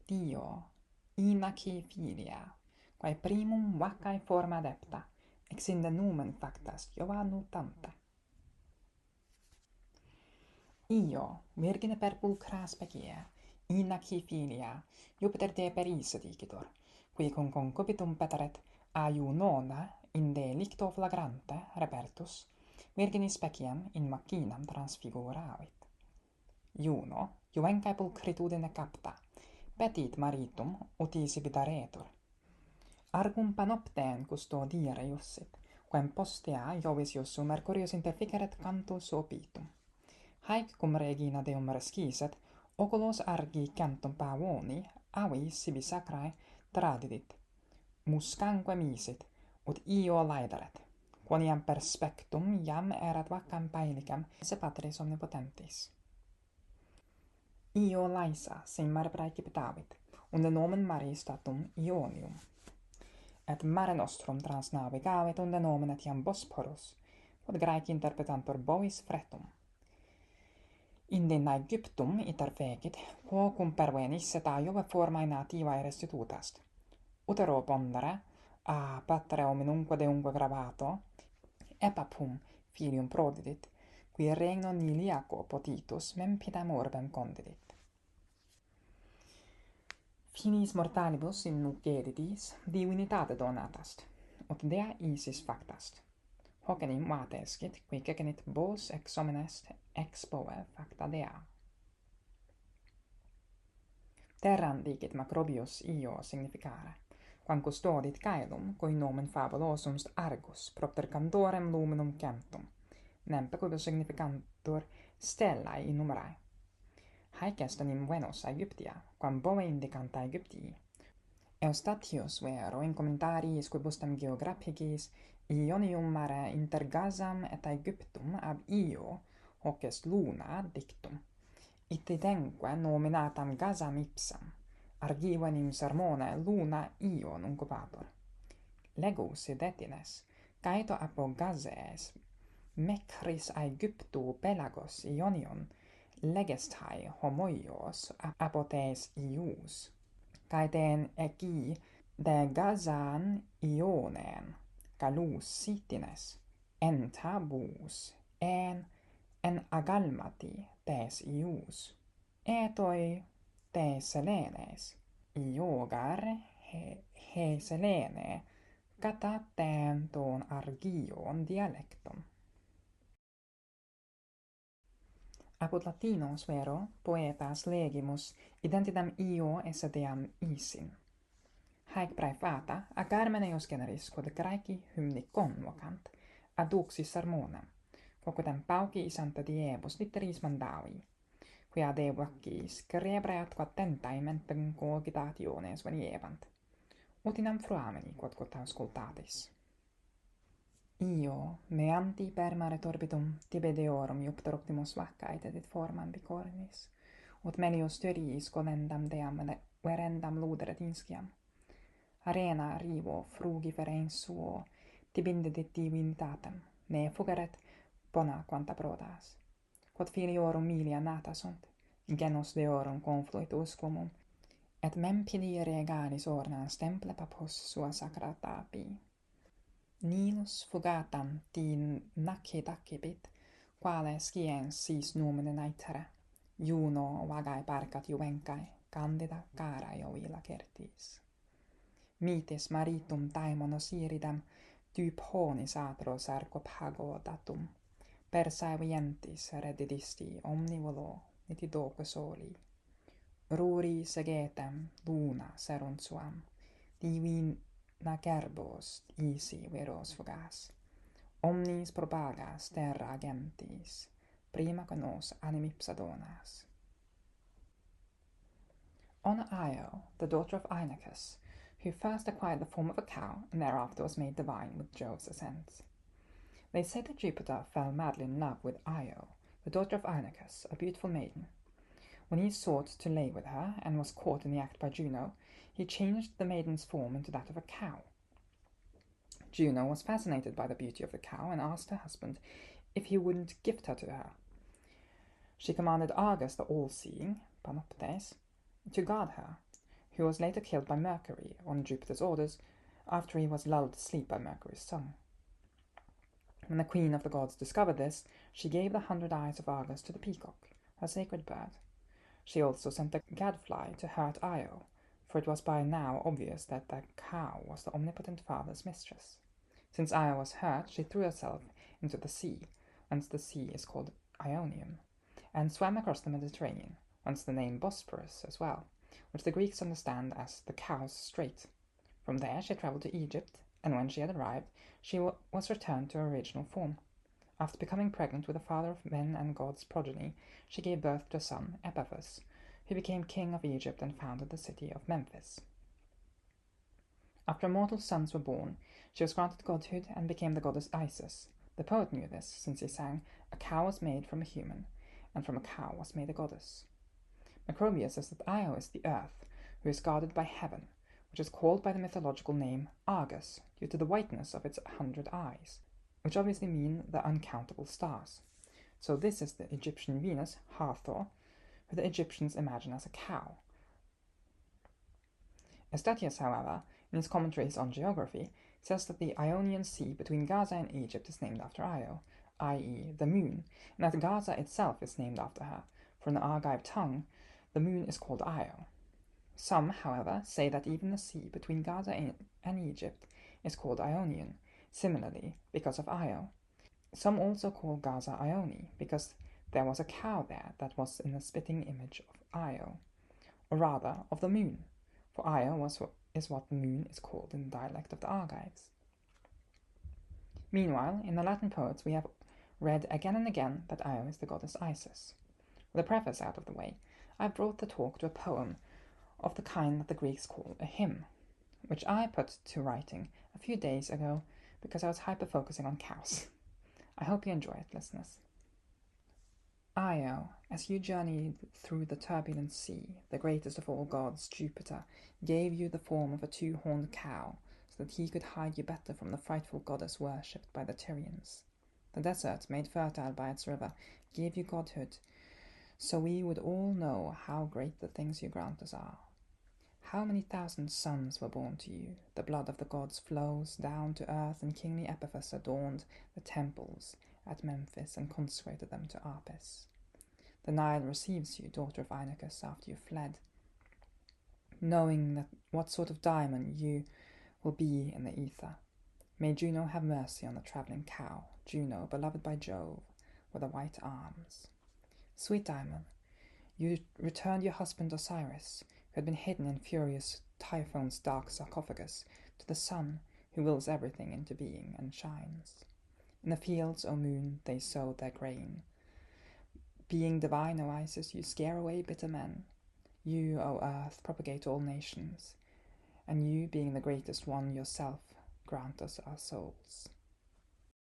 Dio, Inachi filia, quae primum vacae forma adepta, ex inde numen factas Johannu tanta. Io, virgine per pulchra specie, Inachi filia, Jupiter de perisse dicitur, qui cum concubitum peteret nona in delicto flagrante repertus, virginis speciem in machinam transfiguravit. Iuno, juvencae pulchritudine capta, petit maritum utisi daretur. Argum panopteen custodire iussit, quem postea Jovis iussu Mercurius interficeret cantus opitum. Haec cum regina deum resciset, oculos argi cantum pavoni, avi sibi sacrae tradidit. Muscanque misit, ut io laederet, quoniam perspectum iam erat vacam pelliculam se patris omnipotentis. Io laesa sem mare praecipitavit, unde nomen mare statum Ionium. Et mare nostrum transnavigavit unde nomen etiam Bosporus, quod Graeci interpretantur bovis fretum. Inde in Aegyptum iter fecit, quo cum pervenis et Iove formae nativae restitutast. Utero pondere, a patre hominumque deumque gravato, epapum filium prodidit, qui regno niliaco potitus mempidem urbem condidit. Finis mortalibus in nuc edidis divinitate donatast, ut dea isis factast. Hoc enim mate escit, qui cecenit bos ex homines ex boe facta dea. Terram dicit Macrobius io significare, quam custodit caelum, cui nomen fabulosum argus propter cantorem luminum centum, nempe quibus significantur stellae in numerae. Haec est enim Venus Aegyptia, quam boe indicant Aegyptii. Eustatius vero in commentariis quibustem geographicis Ionium mare inter Gazam et Aegyptum ab Io, hoc est luna, dictum. Itidenque nominatam Gazam ipsam, argivo enim sermone luna Io nuncupator. Legus id etines, caeto apo Gazees, mecris Aegyptu pelagos Ionion, legestai homoios apotes Ius, caeten eci de Gazan Ionen, calus sitines, entabus, en agalmati tes Ius, etoi te Selenes, Iogar he Selene, cataten ton argion dialectum. Apud Latinos vero poetas legimus identitam io esse deam isin. Haec praefata a Carmeneus generis quod Graeci hymni convocant aduxi sermonem, quoquetem pauci santa diebus litteris mandavi, quia de vacis cerebrae atque attentae mentem cogitationes veniebant, utinam fruamini quod auscultatis. Io, meanti per mare torbitum, tibe deorum iupter optimus vacae dedit formam bicornis, ut melius teoriis colendam deam verendam luderet insciam. Arena rivo frugifere in suo, tibindidit divinitatem, ne fugeret bona quanta protas. Quod filiorum milia nata sunt, genus deorum confluit usquumum, et mempidi regalis ornas temple papos sua sacrata api. Nilus fugatam ti nacet accipit, quales sciens sis numine naetere, Juno vagae parcat juvencae, candida cara Iovila certis. Mitis maritum daemonos iridam, typonis atros arcopago datum, persae vientis redidisti omnivolo nitidoque soli. Ruri segetem luna serunt suam, divina gerbos isi veros fugas, omnis propagas terra gentis, prima que nos animipsa donas. On Io, the daughter of Inachus, who first acquired the form of a cow and thereafter was made divine with Jove's assent. They say that Jupiter fell madly in love with Io, the daughter of Inachus, a beautiful maiden. When he sought to lay with her, and was caught in the act by Juno, he changed the maiden's form into that of a cow. Juno was fascinated by the beauty of the cow, and asked her husband if he wouldn't gift her to her. She commanded Argus the all-seeing, Panoptes, to guard her, who was later killed by Mercury on Jupiter's orders after he was lulled to sleep by Mercury's song. When the queen of the gods discovered this, she gave the 100 eyes of Argus to the peacock, her sacred bird. She also sent the gadfly to hurt Io, for it was by now obvious that the cow was the omnipotent father's mistress. Since Io was hurt, she threw herself into the sea, whence the sea is called Ionium, and swam across the Mediterranean, whence the name Bosporus as well, which the Greeks understand as the Cow's Strait. From there she travelled to Egypt, and when she had arrived, she was returned to her original form. After becoming pregnant with the father of men and gods' progeny, she gave birth to a son, Epaphus, who became king of Egypt and founded the city of Memphis. After immortal sons were born, she was granted godhood and became the goddess Isis. The poet knew this, since he sang, "A cow was made from a human, and from a cow was made a goddess." Macrobius says that Io is the earth, who is guarded by heaven, which is called by the mythological name Argus, due to the whiteness of its 100 eyes, which obviously mean the uncountable stars. So this is the Egyptian Venus, Hathor, who the Egyptians imagine as a cow. Estetius, however, in his commentaries on geography, says that the Ionian Sea between Gaza and Egypt is named after Io, i.e. the moon, and that Gaza itself is named after her, for in the Argive tongue the moon is called Io. Some, however, say that even the sea between Gaza and Egypt is called Ionian, similarly because of Io. Some also call Gaza Ione, because there was a cow there that was in the spitting image of Io, or rather of the moon, for Io is what the moon is called in the dialect of the Argives. Meanwhile, in the Latin poets we have read again and again that Io is the goddess Isis. With the preface out of the way, I have brought the talk to a poem of the kind that the Greeks call a hymn, which I put to writing a few days ago because I was hyper-focusing on cows. I hope you enjoy it, listeners. Io, as you journeyed through the turbulent sea, the greatest of all gods, Jupiter, gave you the form of a 2-horned cow, so that he could hide you better from the frightful goddess worshipped by the Tyrians. The desert, made fertile by its river, gave you godhood, so we would all know how great the things you grant us are. How many thousand sons were born to you? The blood of the gods flows down to earth, and kingly Epaphus adorned the temples at Memphis and consecrated them to Apis. The Nile receives you, daughter of Inachus, after you fled, knowing that what sort of diamond you will be in the ether. May Juno have mercy on the travelling cow, Juno, beloved by Jove, with the white arms. Sweet Diamond, you returned your husband Osiris, who had been hidden in furious Typhon's dark sarcophagus, to the sun, who wills everything into being and shines. In the fields, O moon, they sowed their grain. Being divine, O Isis, you scare away bitter men. You, O earth, propagate all nations, and you, being the greatest one yourself, grant us our souls.